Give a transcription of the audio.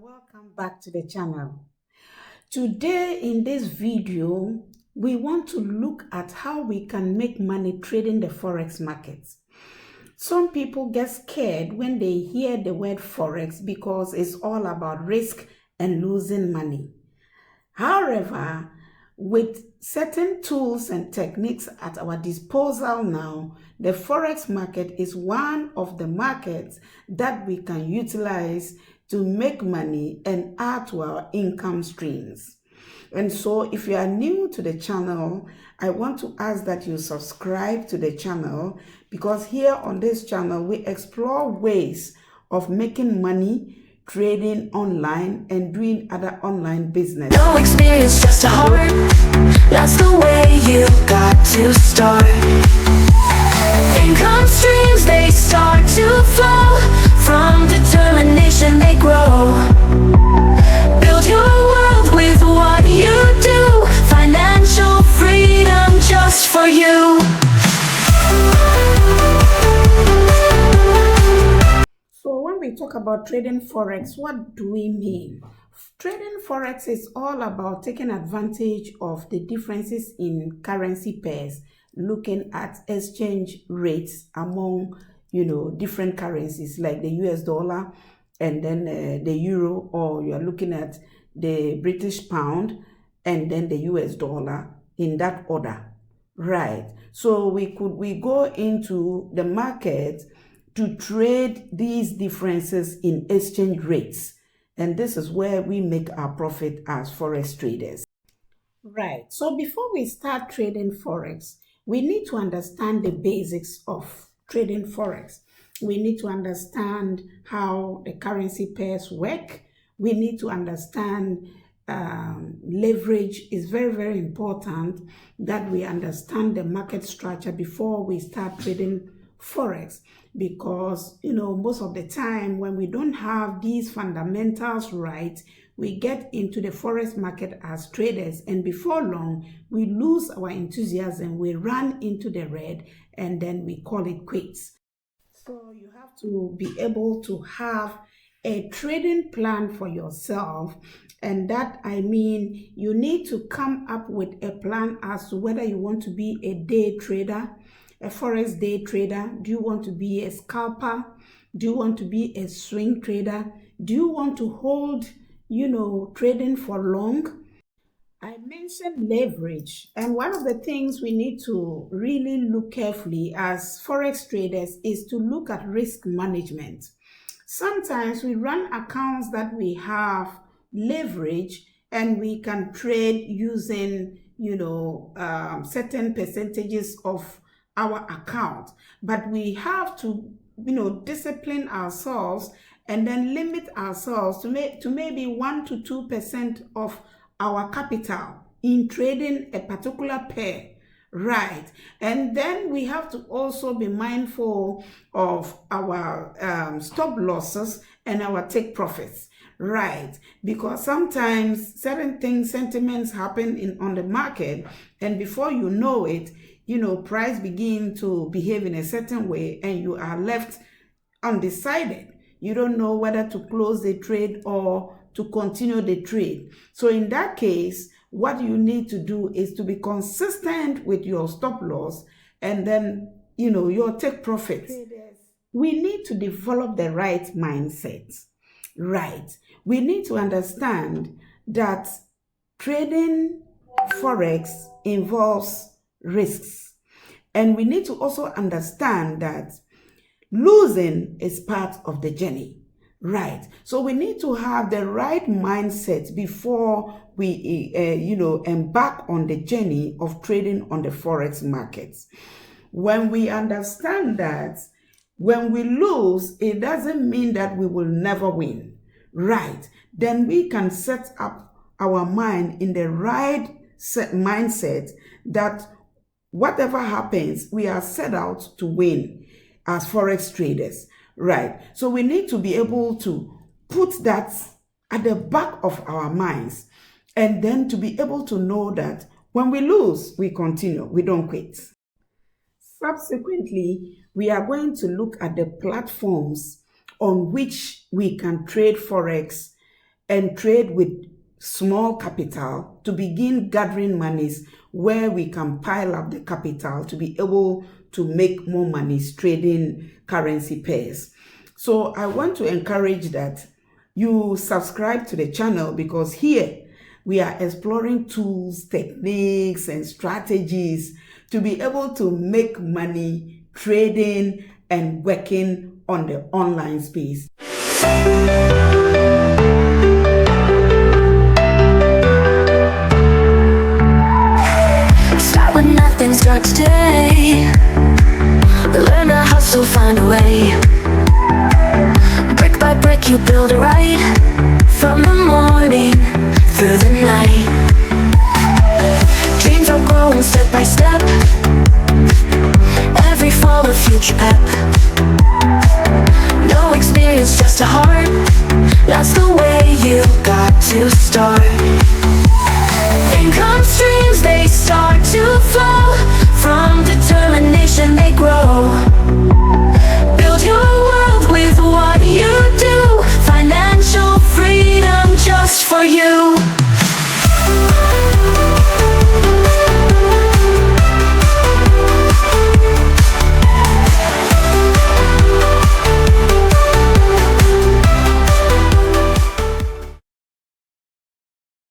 Welcome back to the channel. Today in this video, we want to look at how we can make money trading the Forex markets. Some people get scared when they hear the word Forex because it's all about risk and losing money. However, with certain tools and techniques at our disposal now, the Forex market is one of the markets that we can utilize to make money and add to our income streams. And so if you are new to the channel, I want to ask that you subscribe to the channel, because here on this channel, we explore ways of making money, trading online, and doing other online business. No experience, just a heart. That's the way you got to start. Income streams, they start to flow. From determination, they grow. Build your world with what you do. Financial freedom just for you. So when we talk about trading Forex, what do we mean? Trading Forex is all about taking advantage of the differences in currency pairs, looking at exchange rates among different currencies like the US dollar and then the euro, or you're looking at the British pound and then the US dollar in that order, right? So we go into the market to trade these differences in exchange rates, and this is where we make our profit as Forex traders. Right, so before we start trading Forex, we need to understand the basics of trading Forex. We need to understand how the currency pairs work. We need to understand leverage. Is very, very important that we understand the market structure before we start trading Forex, because most of the time when we don't have these fundamentals right, we get into the Forex market as traders, and before long we lose our enthusiasm, we run into the red, and then we call it quits. So you have to be able to have a trading plan for yourself, and that I mean you need to come up with a plan as to whether you want to be a day trader, a Forex day trader. Do you want to be a scalper? Do you want to be a swing trader? Do you want to hold trading for long? I mentioned leverage, and one of the things we need to really look carefully as Forex traders is to look at risk management. Sometimes we run accounts that we have leverage and we can trade using certain percentages of our account, but we have to discipline ourselves and then limit ourselves to maybe 1 to 2% of our capital in trading a particular pair, right? And then we have to also be mindful of our stop losses and our take profits, right? Because sometimes sentiments happen on the market, and before you know it, price begin to behave in a certain way and you are left undecided. You don't know whether to close the trade or to continue the trade. So in that case, what you need to do is to be consistent with your stop loss and then, your take profits. We need to develop the right mindset, right? We need to understand that trading Forex involves risks. And we need to also understand that losing is part of the journey, right? So we need to have the right mindset before we, embark on the journey of trading on the Forex markets. When we understand that when we lose, it doesn't mean that we will never win, right? Then we can set up our mind in the right mindset that whatever happens, we are set out to win as Forex traders, right? So we need to be able to put that at the back of our minds, and then to be able to know that when we lose, we continue, we don't quit. Subsequently, we are going to look at the platforms on which we can trade Forex and trade with small capital to begin gathering monies where we can pile up the capital to be able to make more monies trading currency pairs. So I want to encourage that you subscribe to the channel, because here we are exploring tools, techniques, and strategies to be able to make money trading and working on the online space. Start with nothing, start today. Learn to hustle, find a way. Brick by brick you build it right, from the morning through the night. Dreams are growing step by step, every fall a future pep. No experience, just a heart, that's the way you got to start.